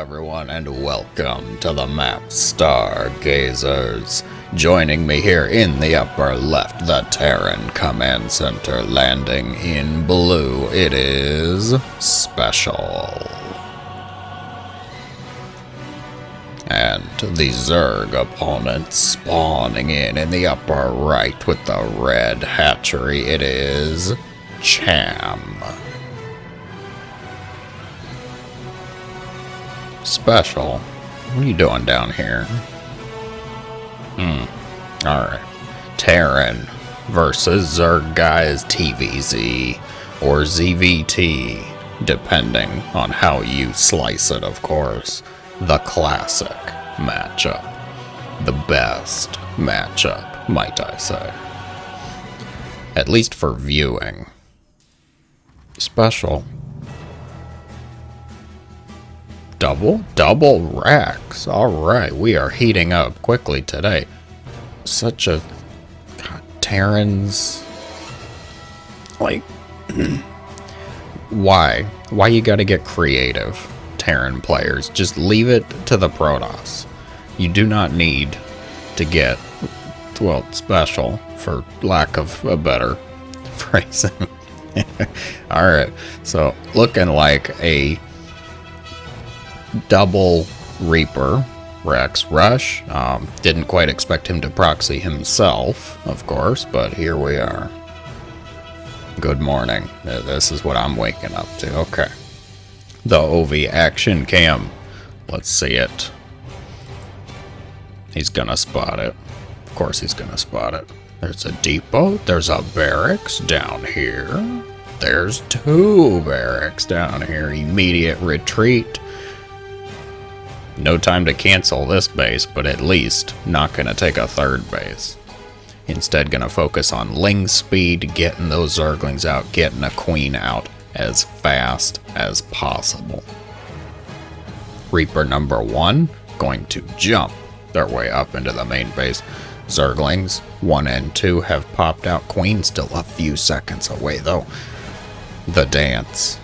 everyone, and welcome to the map Stargazers. Joining me here in the upper left, the Terran Command Center, landing in blue, it is SpeCial. And the Zerg opponent spawning in the upper right with the red hatchery, it is Cham. SpeCial, what are you doing down here? Alright. Terran versus Zerg guys TVZ or ZVT, depending on how you slice it, of course. The classic matchup. The best matchup, might I say. At least for viewing. SpeCial. Double racks. Alright, we are heating up quickly today. Such a... God, Terrans... Like... Why? Why you gotta get creative, Terran players? Just leave it to the Protoss. You do not need to get... Well, SpeCial, for lack of a better phrasing. Alright, so looking like a... double Reaper Rex rush. Didn't quite expect him to proxy himself, of course, but here we are. Good morning. This is what I'm waking up to. Okay. The OV action cam. Let's see it. He's gonna spot it. Of course he's gonna spot it. There's a depot. There's a barracks down here. There's two barracks down here. Immediate retreat. No time to cancel this base, but at least not going to take a third base. Instead, going to focus on Ling speed, getting those Zerglings out, getting a queen out as fast as possible. Reaper number 1 going to jump their way up into the main base. Zerglings 1 and 2 have popped out. Queen still a few seconds away, though. The dance.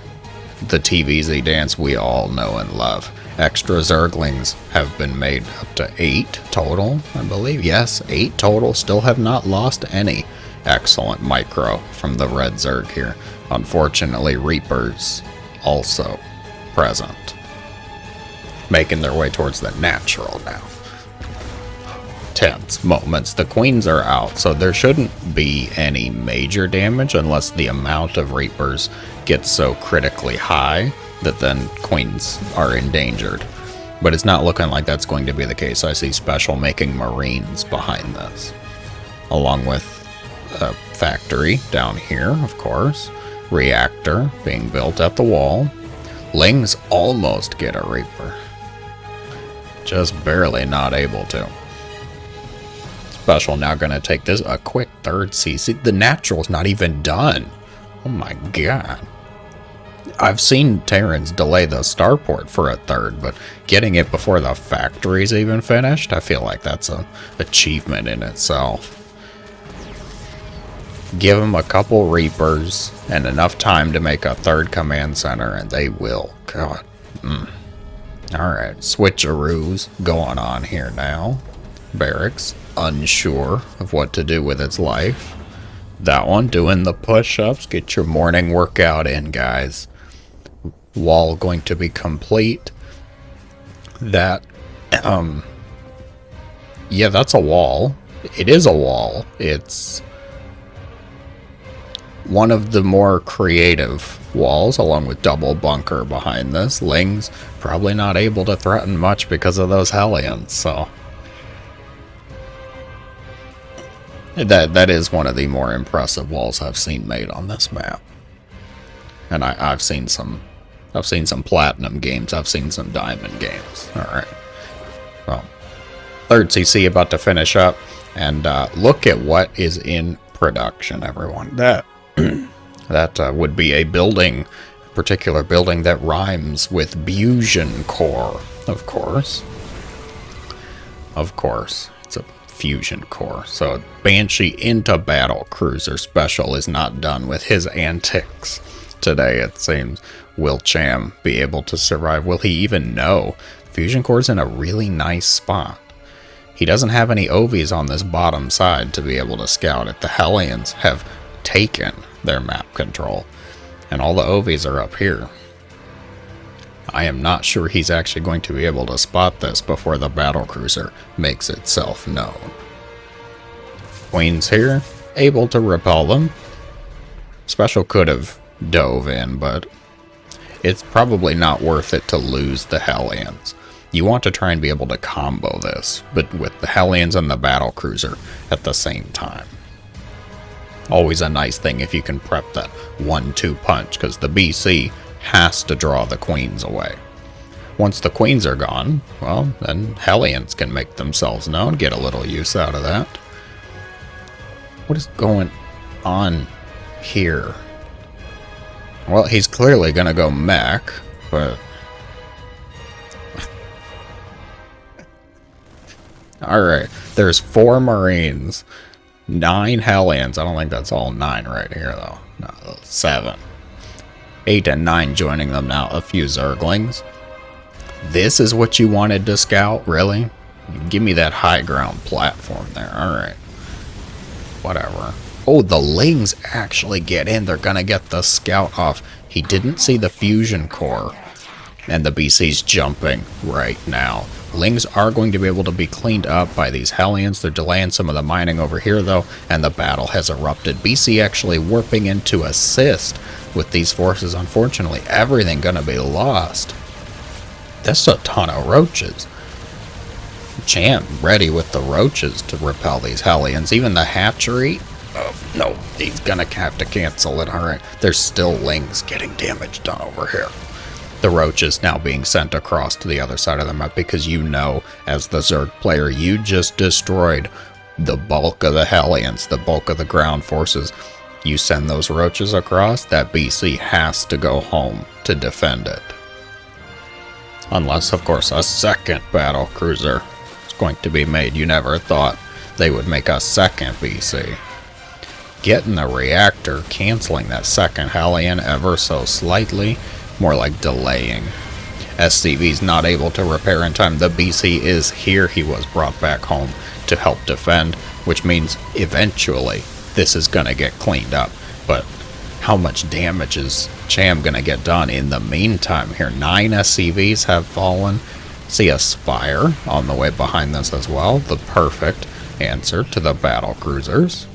The TVZ dance we all know and love. Extra Zerglings have been made up to 8 total, I believe. Yes, 8 total. Still have not lost any. Excellent micro from the red Zerg here. Unfortunately, Reapers also present. Making their way towards the natural now. Tense moments. The queens are out, so there shouldn't be any major damage unless the amount of Reapers gets so critically high that then queens are endangered. But it's not looking like that's going to be the case. I see SpeCial making Marines behind this. Along with a factory down here, of course. Reactor being built at the wall. Lings almost get a Reaper. Just barely not able to. SpeCial now going to take this a quick third CC. The natural's not even done. Oh my god. I've seen Terrans delay the starport for a third, but getting it before the factory's even finished, I feel like that's an achievement in itself. Give them a couple Reapers and enough time to make a third command center, and they will. God. Alright, switcheroos going on here now. Barracks, unsure of what to do with its life. That one doing the push-ups. Get your morning workout in, guys. Wall going to be complete. That, yeah, that's a wall. It is a wall. It's one of the more creative walls, along with double bunker behind this. Ling's probably not able to threaten much because of those Hellions, so... That is one of the more impressive walls I've seen made on this map. And I've seen some platinum games. I've seen some diamond games. Alright. Well, third CC about to finish up. And look at what is in production, everyone. That would be a building, a particular building that rhymes with Byun core, of course. Of course. It's a fusion core. So Banshee into battle cruiser SpeCial is not done with his antics. today, it seems. Will Cham be able to survive? Will he even know? Fusion Core's in a really nice spot. He doesn't have any OVs on this bottom side to be able to scout it. The Hellions have taken their map control, and all the OVs are up here. I am not sure he's actually going to be able to spot this before the battlecruiser makes itself known. Queen's here, able to repel them. SpeCial could have dove in, but it's probably not worth it to lose the Hellions. You want to try and be able to combo this, but with the Hellions and the battlecruiser at the same time. Always a nice thing if you can prep that 1-2 punch, because the BC has to draw the queens away. Once the queens are gone, well, then Hellions can make themselves known, get a little use out of that. What is going on here? Well, he's clearly going to go mech, but... Alright, there's 4 Marines, 9 Hellions. I don't think that's all 9 right here, though. No, 7. 8 and 9 joining them now. A few Zerglings. This is what you wanted to scout? Really? Give me that high ground platform there. Alright. Whatever. Oh, the Lings actually get in. They're going to get the scout off. He didn't see the fusion core. And the BC's jumping right now. Lings are going to be able to be cleaned up by these Hellions. They're delaying some of the mining over here, though, and the battle has erupted. BC actually warping in to assist with these forces. Unfortunately, everything going to be lost. That's a ton of roaches. Cham ready with the roaches to repel these Hellions. Even the hatchery. Oh, no, he's going to have to cancel it. All right, there's still Lings getting damage done over here. The roaches now being sent across to the other side of the map because you know, as the Zerg player, you just destroyed the bulk of the Hellions, the bulk of the ground forces. You send those roaches across, that BC has to go home to defend it. Unless, of course, a second battle cruiser is going to be made. You never thought they would make a second BC. Getting the reactor, canceling that second Hellion ever so slightly. More like delaying. SCV's not able to repair in time. The BC is here. He was brought back home to help defend, which means eventually this is going to get cleaned up. But how much damage is Cham going to get done in the meantime here? 9 SCVs have fallen. See a Spire on the way behind this as well. The perfect answer to the battle cruisers.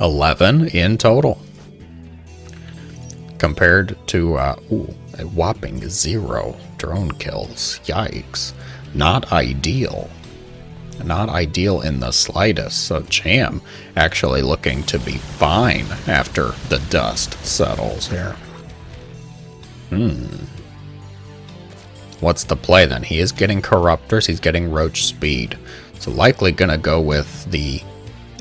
11 in total. Compared to a whopping 0 drone kills. Yikes. Not ideal. Not ideal in the slightest. So Cham actually looking to be fine after the dust settles here. What's the play then? He is getting Corruptors. He's getting Roach Speed. So likely going to go with the,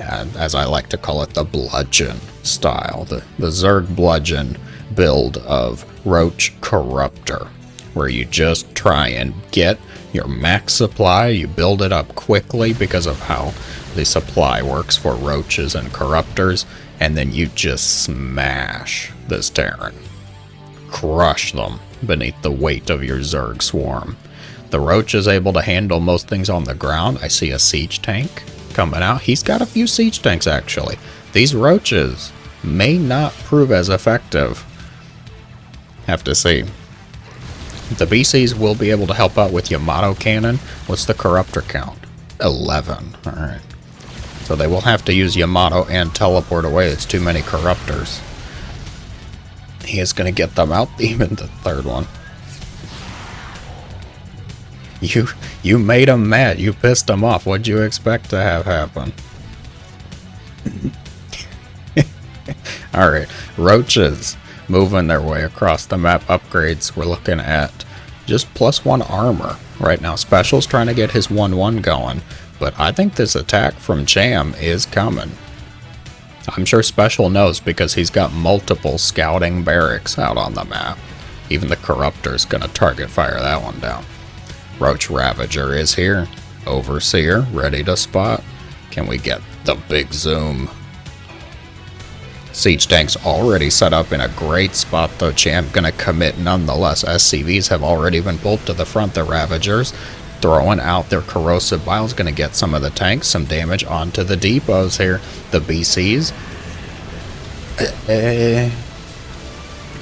as I like to call it, the Bludgeon style. The Zerg Bludgeon build of Roach Corruptor, where you just try and get your max supply. You build it up quickly because of how the supply works for roaches and corruptors, and then you just smash this Terran. Crush them beneath the weight of your Zerg swarm. The roach is able to handle most things on the ground. I see a siege tank coming out. He's got a few siege tanks actually. These roaches may not prove as effective. Have to see. The BCs will be able to help out with Yamato cannon. What's the corruptor count? 11. Alright. So they will have to use Yamato and teleport away. It's too many corruptors. He is going to get them out, even the third one. You made him mad. You pissed him off. What'd you expect to have happen? Alright. Roaches moving their way across the map. Upgrades, we're looking at just +1 armor right now. SpeCial's trying to get his 1-1 going, but I think this attack from Cham is coming. I'm sure SpeCial knows because he's got multiple scouting barracks out on the map. Even the Corruptor's gonna target fire that one down. Roach Ravager is here. Overseer ready to spot. Can we get the big zoom? Siege tanks already set up in a great spot though. Cham gonna commit nonetheless. SCVs have already been pulled to the front. The Ravagers throwing out their corrosive biles, gonna get some of the tanks, some damage onto the depots here. The BCs,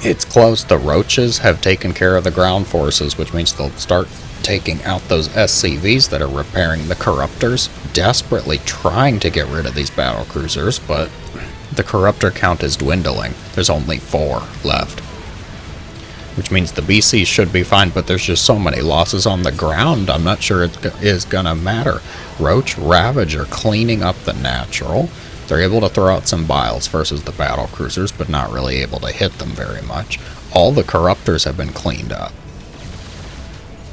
it's close. The Roaches have taken care of the ground forces, which means they'll start taking out those SCVs that are repairing the Corruptors, desperately trying to get rid of these battle cruisers, but the Corruptor count is dwindling. There's only 4 left, which means the BCs should be fine, but there's just so many losses on the ground, I'm not sure it is gonna matter. Roach Ravager cleaning up the natural. They're able to throw out some biles versus the battle cruisers, but not really able to hit them very much. All the Corruptors have been cleaned up,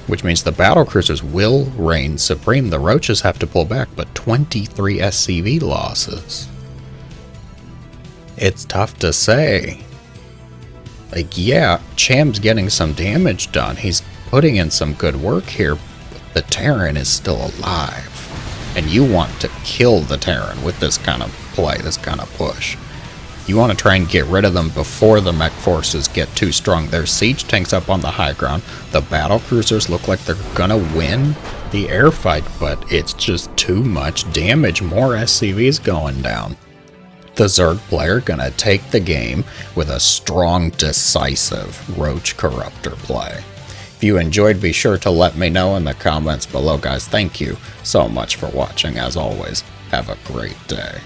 which means the battle cruisers will reign supreme. The Roaches have to pull back, but 23 SCV losses. It's tough to say. Like, yeah, Cham's getting some damage done. He's putting in some good work here, but the Terran is still alive. And you want to kill the Terran with this kind of play, this kind of push. You want to try and get rid of them before the mech forces get too strong. There's siege tanks up on the high ground. The battle cruisers look like they're gonna win the air fight, but it's just too much damage. More SCVs going down. The Zerg player gonna take the game with a strong, decisive Roach Corruptor play. If you enjoyed, be sure to let me know in the comments below, guys. Thank you so much for watching. As always, have a great day.